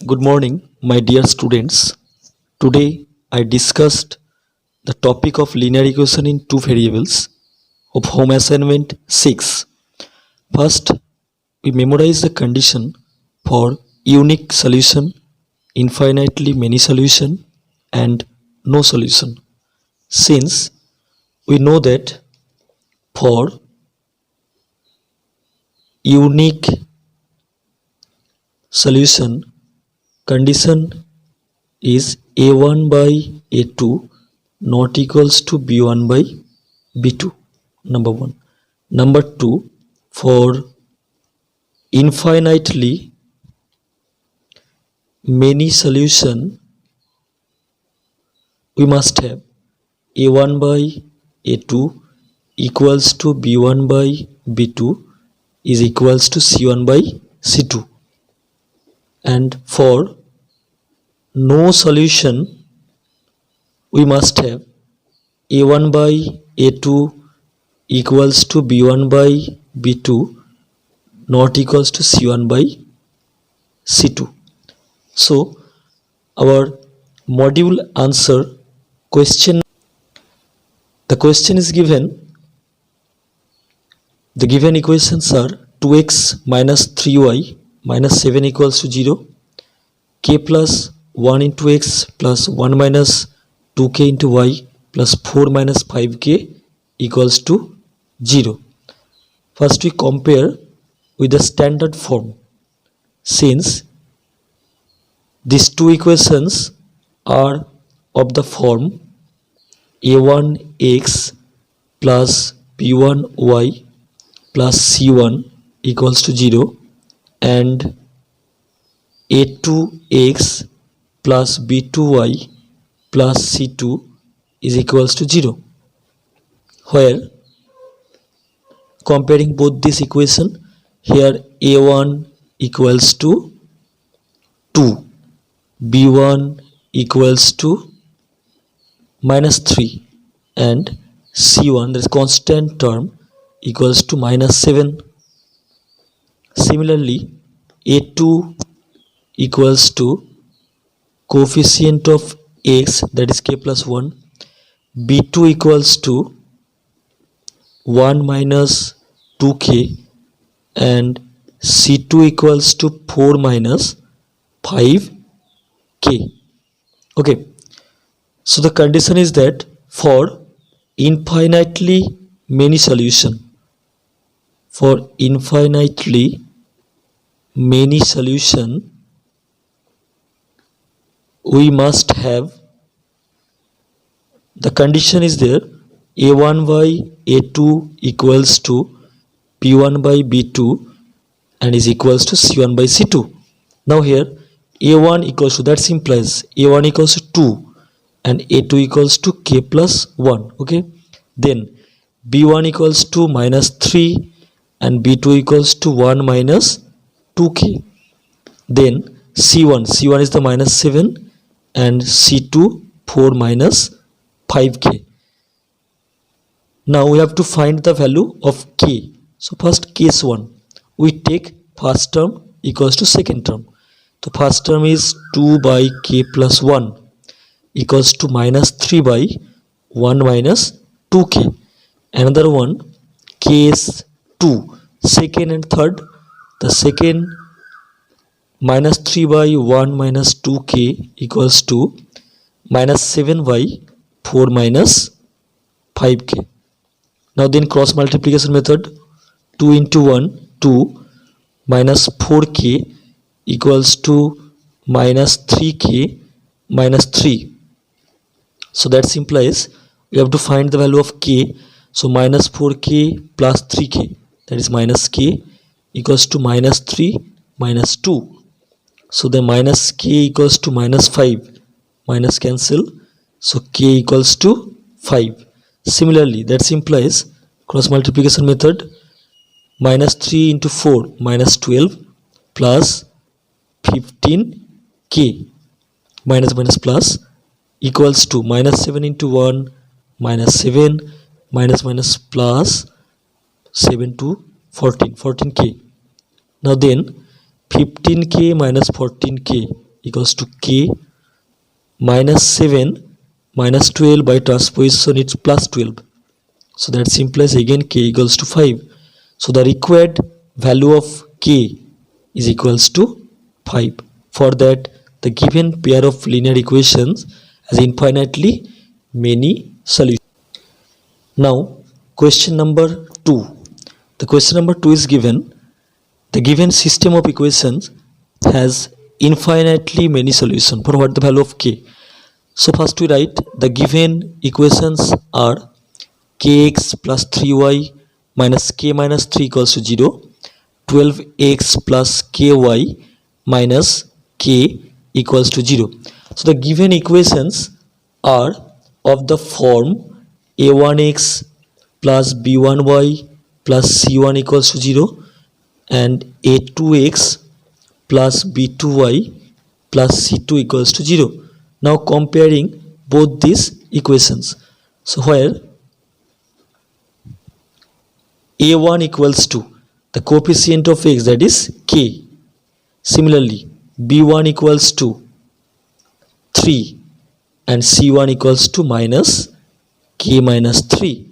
Good morning, my dear students. Today I discussed the topic of linear equation in two variables of home assignment 6. First, we memorize the condition for unique solution, infinitely many solution, and no solution. Since we know that for unique solution, condition is a1 by a2 not equals to b1 by b2. Number 1. Number 2, for infinitely many solution, we must have a1 by a2 equals to b1 by b2 is equals to c1 by c2. And for no solution, we must have a1 by a2 equals to b1 by b2 not equals to c1 by c2. So our module answer question, the question is given, the given equations are 2x minus 3y minus 7 equals to 0, k plus 1 into x plus 1 minus 2k into y plus 4 minus 5k equals to 0. First we compare with the standard form. Since these two equations are of the form a1x plus b1y plus c1 equals to 0 and a2x plus b2y plus c2 is equals to 0, where comparing both this equation, here a1 equals to 2, b1 equals to minus 3 and c1, that is constant term, equals to minus 7. Similarly, a2 equals to coefficient of x, that is k plus 1, b2 equals to 1 minus 2k and c2 equals to 4 minus 5k. Okay, so the condition is that for infinitely many solution, we must have, the condition is there, a1 by a2 equals to b1 by b2 and is equals to c1 by c2. Now here a1 equals to, that implies a1 equals to 2 and a2 equals to k plus 1. Okay, then b1 equals to minus 3 and b2 equals to 1 minus 2k. Then c1 is the minus 7 and c2 4 minus 5k. Now we have to find the value of k. So first case 1, we take first term equals to second term. So first term is 2 by k plus 1 equals to minus 3 by 1 minus 2k. Another one, case 2, second and third, the second minus 3 by 1 minus 2k equals to minus 7 by 4 minus 5k. Now then cross multiplication method, 2 into 1, 2 minus 4k equals to minus 3k minus 3. So that implies we have to find the value of k. So minus 4k plus 3k, that is minus k equals to minus 3 minus 2. So the minus k equals to minus 5, minus cancel, so k equals to 5. Similarly, that implies cross multiplication method, minus 3 into 4 minus 12 plus 15k minus minus plus equals to minus 7 into 1 minus 7 minus minus plus 7 to 14k. Now then 15k minus 14k equals to k minus 7 minus 12 by transposition it's plus 12. So that implies again k equals to 5. So the required value of k is equals to 5. For that, the given pair of linear equations has infinitely many solutions. Now question number 2. The question number 2 is given. The given system of equations has infinitely many solutions for what the value of k. So first we write the given equations are kx plus 3y minus k minus 3 equals to 0, 12x plus ky minus k equals to 0. So the given equations are of the form a1x plus b1y plus c1 equals to 0 and a2x plus b2y plus c2 equals to 0. Now comparing both these equations. So where a1 equals to the coefficient of x, that is k. Similarly b1 equals to 3 and c1 equals to minus k minus 3.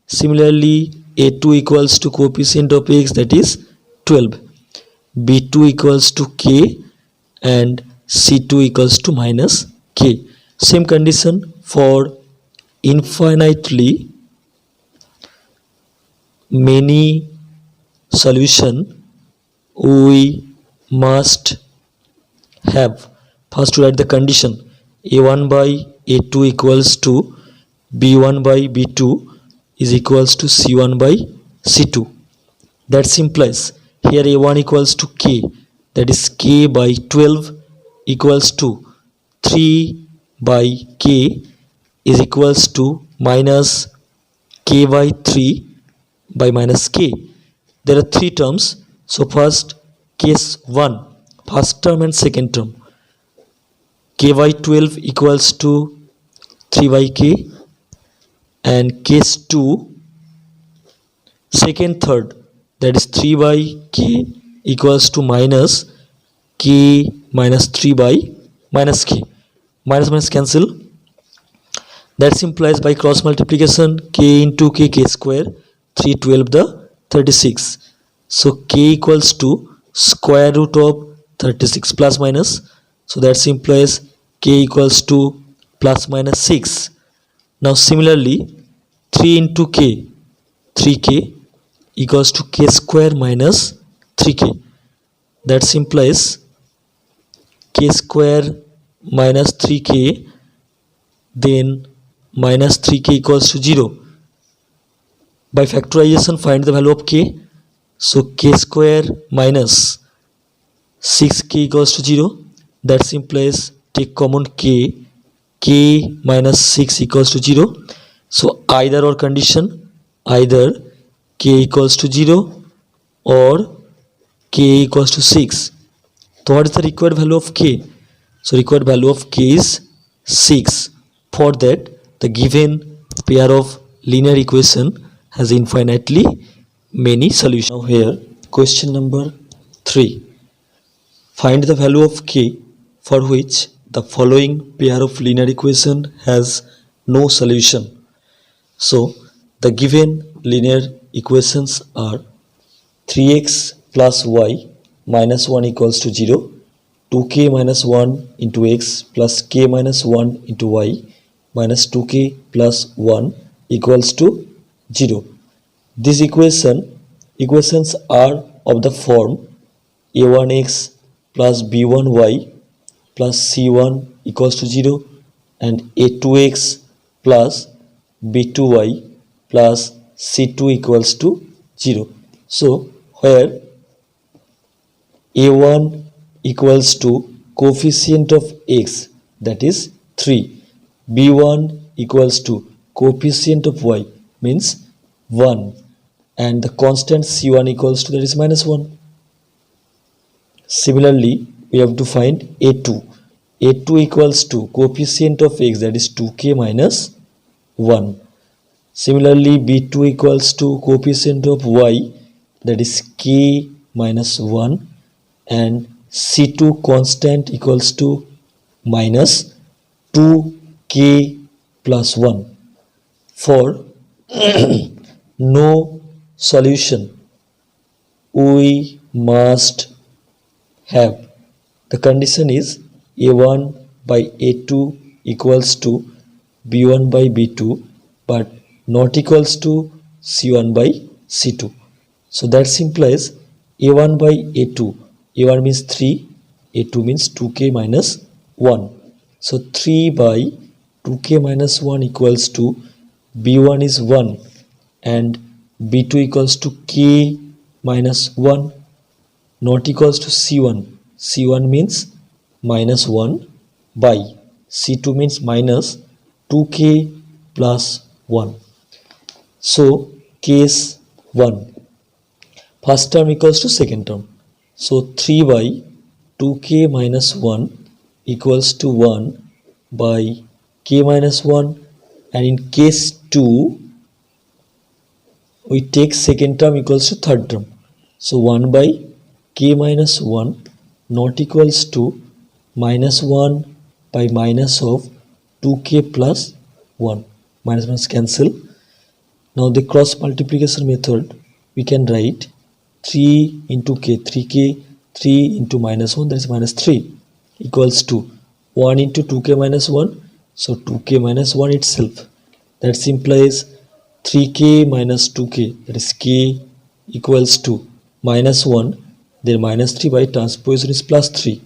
Similarly a2 equals to coefficient of x, that is 12. b2 equals to k and c2 equals to minus k. Same condition for infinitely many solution we must have. First to write the condition a1 by a2 equals to b1 by b2 is equals to c1 by c2. That implies here a1 equals to k, that is k by 12 equals to 3 by k is equals to minus k by 3 by minus k. There are three terms. So first case 1, first term and second term, k by 12 equals to 3 by k, and case 2, second third, that is 3 by k equals to minus k minus 3 by minus k. Minus minus cancel. That implies by cross multiplication k into k, k square, 3 12 the 36. So k equals to square root of 36 plus minus. So that implies k equals to plus minus 6. Now similarly 3 into k, 3k equals to k square minus 3k. That implies k square minus 3k, then minus 3k equals to 0. By factorization find the value of k. So k square minus 6k equals to 0. That implies take common k, k minus 6 equals to 0. So either or condition, either k equals to 0 or k equals to 6. So what is the required value of k? So required value of k is 6. For that, the given pair of linear equation has infinitely many solutions. Now here question number 3. Find the value of k for which the following pair of linear equation has no solution. So the given linear equations are 3x plus y minus 1 equals to 0, 2k minus 1 into x plus k minus 1 into y minus 2k plus 1 equals to 0. These equations are of the form a1x plus b1y plus c1 equals to 0 and a2x plus b2y plus c2 equals to 0. So where a1 equals to coefficient of x, that is 3, b1 equals to coefficient of y, means 1, and the constant c1 equals to, that is minus 1. Similarly we have to find a2. a2 equals to coefficient of x, that is 2k minus 1. Similarly b2 equals to coefficient of y, that is k minus 1, and C2 constant equals to minus 2k plus 1. For no solution, we must have, the condition is A1 by A2 equals to B1 by B2 but not equals to C1 by C2. So that implies A1 by A2. A1 means 3, A2 means 2k minus 1. So 3 by 2k minus 1 equals to B1 is 1 and B2 equals to k minus 1 not equals to C1. C1 means minus 1 by C2 means minus 2k plus 1. So case 1. First term equals to second term. So 3 by 2k minus 1 equals to 1 by k minus 1, and in case 2 we take second term equals to third term. So 1 by k minus 1 not equals to minus 1 by minus of 2k plus 1. Minus minus cancel. Now the cross multiplication method, we can write 3 into k, 3k, 3 into minus 1, that is minus 3 equals to 1 into 2k minus 1, so 2k minus 1 itself. That implies 3k minus 2k, that is k equals to minus 1, then minus 3 by transposition is plus 3,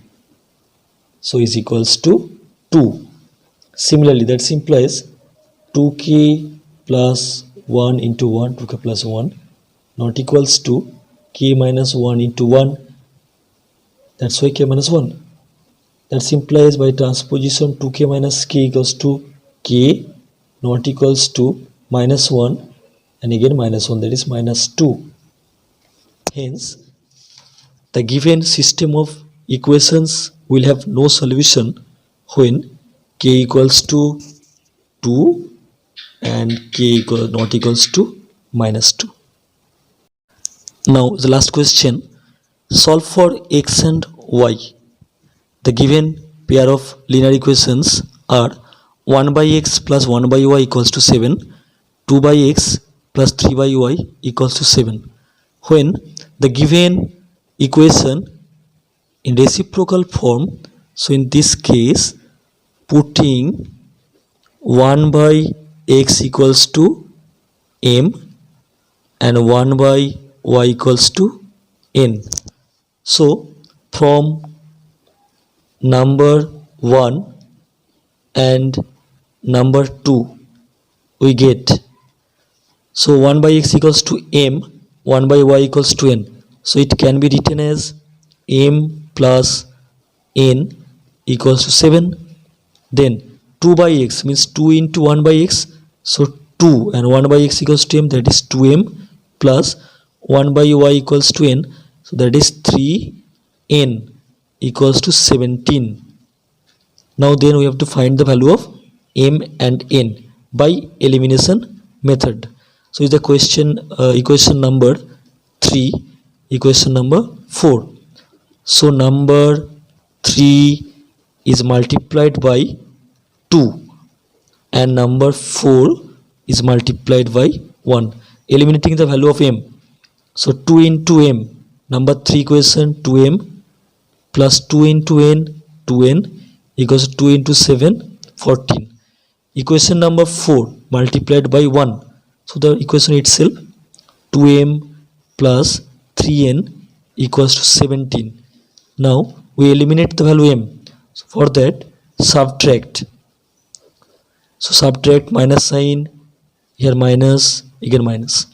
so is equals to 2. Similarly, that implies 2k plus 1 into 1, 2k plus 1 not equals to k minus 1 into 1, that's why k minus 1. That implies by transposition 2k minus k equals to k not equals to minus 1 and again minus 1, that is minus 2. Hence, the given system of equations will have no solution when k equals to 2 and k not equals to minus 2. Now the last question, solve for x and y. The given pair of linear equations are 1 by x plus 1 by y equals to 7, 2 by x plus 3 by y equals to 7. When the given equation in reciprocal form, so in this case putting 1 by x equals to m and 1 by y equals to n. So from number 1 and number 2 we get, so 1 by x equals to m, 1 by y equals to n, so it can be written as m plus n equals to 7. Then 2 by x means 2 into 1 by x, so 2 and 1 by x equals to m, that is 2m plus 1 by y equals to n, so that is 3n equals to 17. Now then we have to find the value of m and n by elimination method. So is the question equation number 3, equation number 4. So number 3 is multiplied by 2 and number 4 is multiplied by 1, eliminating the value of m. So 2 into m, number 3 equation 2m plus 2 into n, 2n equals to 2 into 7, 14. Equation number 4 multiplied by 1, so the equation itself 2m plus 3n equals to 17. Now we eliminate the value m. So for that subtract. So subtract, minus sign, here minus, again minus,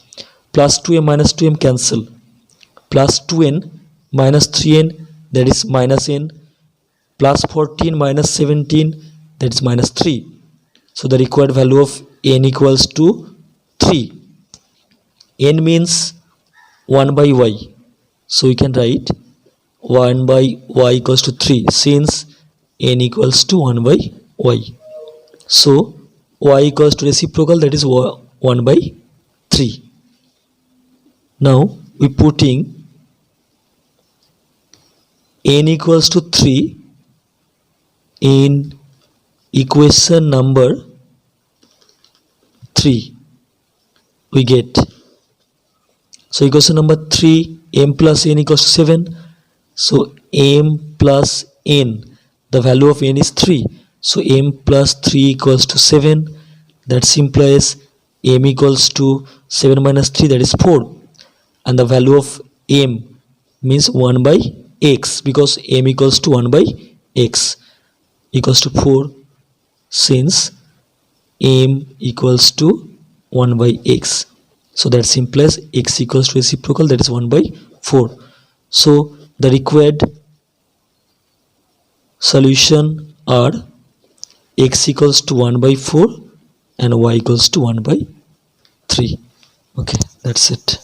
plus 2m minus 2m cancel, plus 2n minus 3n, that is minus n, plus 14 minus 17, that is minus 3. So the required value of n equals to 3. N means 1 by y, so we can write 1 by y equals to 3 since n equals to 1 by y. So y equals to reciprocal, that is 1 by 3. Now we putting n equals to 3 in equation number 3 we get. So equation number 3, m plus n equals to 7. So m plus n, the value of n is 3. So m plus 3 equals to 7. That implies m equals to 7 minus 3, that is 4. And the value of m means 1 by x, because m equals to 1 by x equals to 4, since m equals to 1 by x. So that implies x equals to reciprocal, that is 1 by 4. So the required solution are x equals to 1 by 4 and y equals to 1 by 3. Okay, that's it.